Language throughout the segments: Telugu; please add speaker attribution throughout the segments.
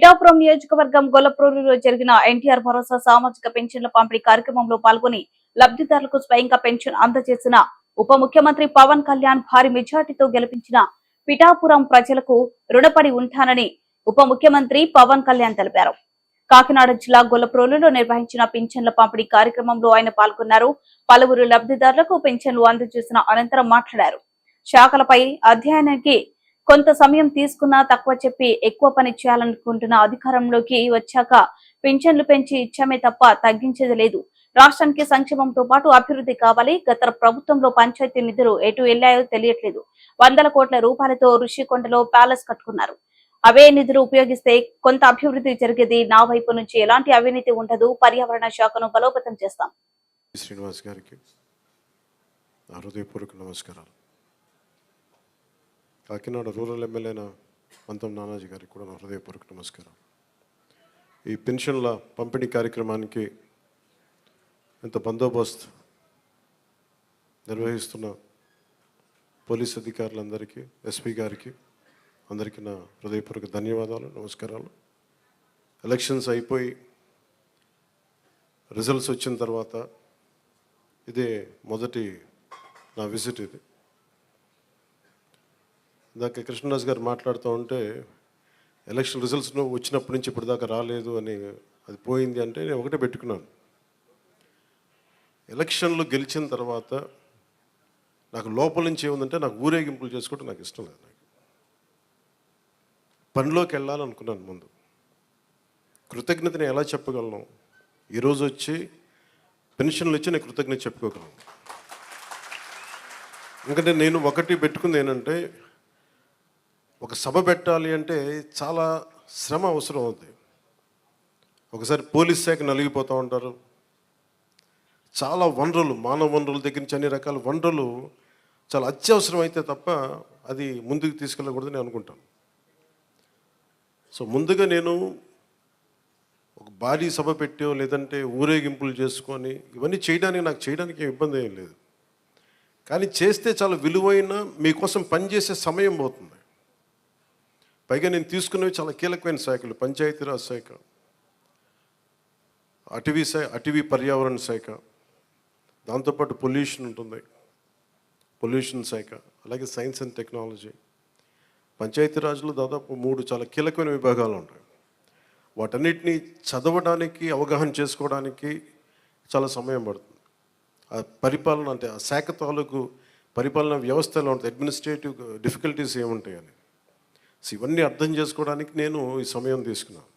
Speaker 1: పిఠాపురం నియోజకవర్గం గొల్లప్రోలులో జరిగిన ఎన్టీఆర్ భరోసా సామాజిక పెన్షన్ల పంపిణీ కార్యక్రమంలో పాల్గొని లబ్ధిదారులకు స్వయంగా పెన్షన్ అందజేసిన ఉప ముఖ్యమంత్రి పవన్ కళ్యాణ్ భారీ మెజార్టీతో గెలిపించిన పిఠాపురం ప్రజలకు రుణపడి ఉంటానని ఉప ముఖ్యమంత్రి పవన్ కళ్యాణ్ తెలిపారు. కాకినాడ జిల్లా గొల్లప్రోలులో నిర్వహించిన పింఛన్ల పంపిణీ కార్యక్రమంలో ఆయన పాల్గొన్నారు. పలువురు లబ్ధిదారులకు పెన్షన్లు అందజేసిన అనంతరం మాట్లాడారు. శాఖలపై అధ్యయనానికి కొంత సమయం తీసుకున్నా తక్కువ చెప్పి ఎక్కువ పని చేయాలనుకుంటున్న అధికారంలోకి వచ్చాక పింఛన్లు పెంచి ఇచ్చామే తప్ప తగ్గించేది లేదు. రాష్ట్రానికి సంక్షేమంతో పాటు అభివృద్ధి కావాలి. గత ప్రభుత్వంలో పంచాయతీ నిధులు ఎటు వెళ్లాయో తెలియట్లేదు. 100 కోట్ల రూపాయలతో ఋషికొండలో ప్యాలెస్ కట్టుకున్నారు. అవే నిధులు ఉపయోగిస్తే కొంత అభివృద్ధి జరిగేది. నా వైపు నుంచి ఎలాంటి అవినీతి ఉండదు. పర్యావరణ శాఖను బలోపేతం చేస్తాం.
Speaker 2: శ్రీనివాస్ గారికి హృదయపూర్వక నమస్కారాలు. కాకినాడ రూరల్ ఎమ్మెల్యేన పంతం నానాజీ గారికి కూడా హృదయపూర్వక నమస్కారం. ఈ పెన్షన్ల పంపిణీ కార్యక్రమానికి ఇంత బందోబస్తు నిర్వహిస్తున్న పోలీస్ అధికారులందరికీ, ఎస్పీ గారికి అందరికీ నా హృదయపూర్వక ధన్యవాదాలు, నమస్కారాలు. ఎలక్షన్స్ అయిపోయి రిజల్ట్స్ వచ్చిన తర్వాత ఇదే మొదటి నా విజిట్. ఇది ఇందాక కృష్ణదాస్ గారు మాట్లాడుతూ ఉంటే ఎలక్షన్ రిజల్ట్స్ వచ్చినప్పటి నుంచి ఇప్పటిదాకా రాలేదు అని, అది పోయింది అంటే నేను ఒకటే పెట్టుకున్నాను. ఎలక్షన్లు గెలిచిన తర్వాత నాకు లోపల నుంచి ఏముందంటే నాకు ఊరేగింపులు చేసుకోవడం నాకు ఇష్టం లేదు. నాకు పనిలోకి వెళ్ళాలనుకున్నాను. ముందు కృతజ్ఞతని ఎలా చెప్పగలను? ఈరోజు వచ్చి పెన్షన్లు ఇచ్చి నేను కృతజ్ఞత చెప్పుకోగలను. ఎందుకంటే నేను ఒకటి పెట్టుకుంది ఏంటంటే, ఒక సభ పెట్టాలి అంటే చాలా శ్రమ అవసరం అవుతుంది. ఒకసారి పోలీస్ శాఖ నలిగిపోతూ ఉంటారు. చాలా వనరులు, మానవ వనరుల దగ్గర నుంచి అన్ని రకాల వనరులు చాలా అత్యవసరం అయితే తప్ప అది ముందుకు తీసుకెళ్ళకూడదని అనుకుంటాను. సో ముందుగా నేను ఒక భారీ సభ పెట్టో లేదంటే ఊరేగింపులు చేసుకొని ఇవన్నీ చేయడానికి ఇబ్బంది ఏం లేదు. కానీ చేస్తే చాలా విలువైన మీకోసం పనిచేసే సమయం పోతుంది. పైగా నేను తీసుకున్నవి చాలా కీలకమైన శాఖలు: పంచాయతీరాజ్ శాఖ, అటవీ పర్యావరణ శాఖ, దాంతోపాటు పొల్యూషన్ ఉంటుంది, పొల్యూషన్ శాఖ, అలాగే సైన్స్ అండ్ టెక్నాలజీ. పంచాయతీరాజ్లో దాదాపు 3 చాలా కీలకమైన విభాగాలు ఉంటాయి. వాటన్నిటినీ చదవడానికి, అవగాహన చేసుకోవడానికి చాలా సమయం పడుతుంది. ఆ పరిపాలన అంటే ఆ శాఖ తాలూకు పరిపాలన వ్యవస్థ ఎలా ఉంటుంది, అడ్మినిస్ట్రేటివ్ డిఫికల్టీస్ ఏముంటాయని, సో ఇవన్నీ అర్థం చేసుకోవడానికి నేను ఈ సమయం తీసుకున్నాను.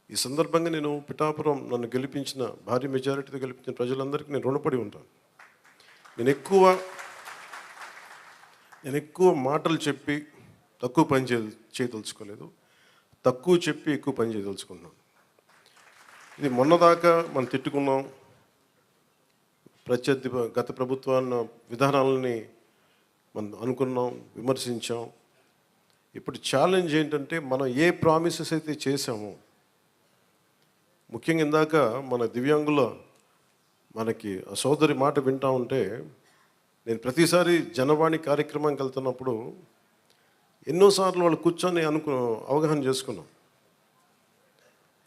Speaker 2: ఈ సందర్భంగా నేను పిఠాపురం నన్ను గెలిపించిన, భారీ మెజారిటీతో గెలిపించిన ప్రజలందరికీ నేను రుణపడి ఉంటాను. నేను ఎక్కువ మాటలు చెప్పి తక్కువ పని చేయదలుచుకోలేదు. తక్కువ చెప్పి ఎక్కువ పని చేయదలుచుకున్నాను. ఇది మొన్నదాకా మనం తిట్టుకున్నాం, గత ప్రభుత్వాన్ని విధానాలని మనం అనుకున్నాం, విమర్శించాం. ఇప్పుడు ఛాలెంజ్ ఏంటంటే, మనం ఏ ప్రామిసెస్ అయితే చేసామో, ముఖ్యంగా ఇందాక మన దివ్యాంగుల మనకి ఆ సోదరి మాట వింటూ ఉంటే, నేను ప్రతిసారి జనవాణి కార్యక్రమానికి వెళ్తున్నప్పుడు ఎన్నోసార్లు వాళ్ళు కూర్చొని అవగాహన చేసుకున్నాం.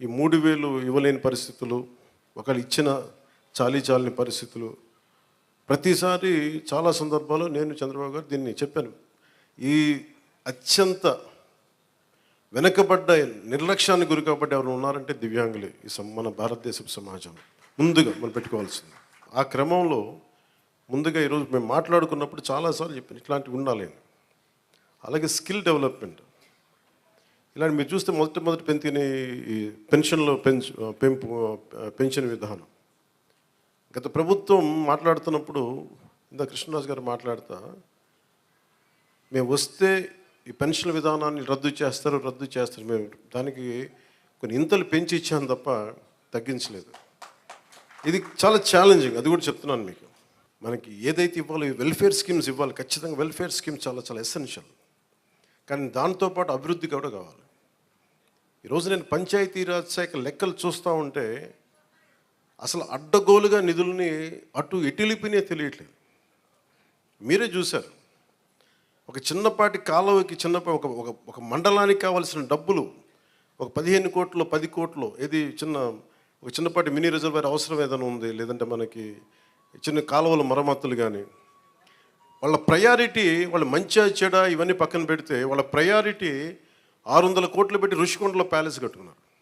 Speaker 2: ఈ 3000 ఇవ్వలేని పరిస్థితులు, ఒకళ్ళు ఇచ్చిన చాలని పరిస్థితులు. ప్రతిసారి చాలా సందర్భాల్లో నేను చంద్రబాబు గారు దీన్ని చెప్పాను. ఈ అత్యంత వెనకబడ్డ, నిర్లక్ష్యానికి గురి కాబట్టి ఎవరు ఉన్నారంటే దివ్యాంగులే ఈ మన భారతదేశ సమాజం ముందుగా మనం పెట్టుకోవాల్సింది. ఆ క్రమంలో ముందుగా ఈరోజు మేము మాట్లాడుకున్నప్పుడు చాలాసార్లు చెప్పాను ఇట్లాంటివి ఉండాలి. అలాగే స్కిల్ డెవలప్మెంట్, ఇలాంటి మీరు చూస్తే మొదటి పెంచిన ఈ పెన్షన్లో పెన్షన్ విధానం గత ప్రభుత్వం మాట్లాడుతున్నప్పుడు, ఇందా కృష్ణరాజు గారు మాట్లాడుతా, మేము వస్తే ఈ పెన్షన్ విధానాన్ని రద్దు చేస్తారు, మేము దానికి కొన్ని ఇంతలు పెంచి ఇచ్చాను తప్ప తగ్గించలేదు. ఇది చాలా ఛాలెంజింగ్, అది కూడా చెప్తున్నాను మీకు. మనకి ఏదైతే ఇవ్వాలో వెల్ఫేర్ స్కీమ్స్ ఇవ్వాలి, ఖచ్చితంగా వెల్ఫేర్ స్కీమ్ చాలా ఎసెన్షియల్. కానీ దాంతోపాటు అభివృద్ధి కూడా కావాలి. ఈరోజు నేను పంచాయతీరాజ్ శాఖ లెక్కలు చూస్తూ ఉంటే అసలు అడ్డగోలుగా నిధుల్ని అటు ఎటులిపినే తెలియట్లేదు. మీరే చూశారు, ఒక చిన్నపాటి కాలువకి ఒక మండలానికి కావాల్సిన డబ్బులు ఒక 15 కోట్లు 10 కోట్లు ఏది ఒక చిన్నపాటి మినీ రిజర్వాయర్ అవసరం ఏదైనా ఉంది, లేదంటే మనకి చిన్న కాలువల మరమ్మతులు కానీ, వాళ్ళ ప్రయారిటీ వాళ్ళ మంచి చెడ ఇవన్నీ పక్కన పెడితే వాళ్ళ ప్రయారిటీ 600 కోట్లు పెట్టి ఋషికొండలో ప్యాలెస్ కట్టుకున్నారు.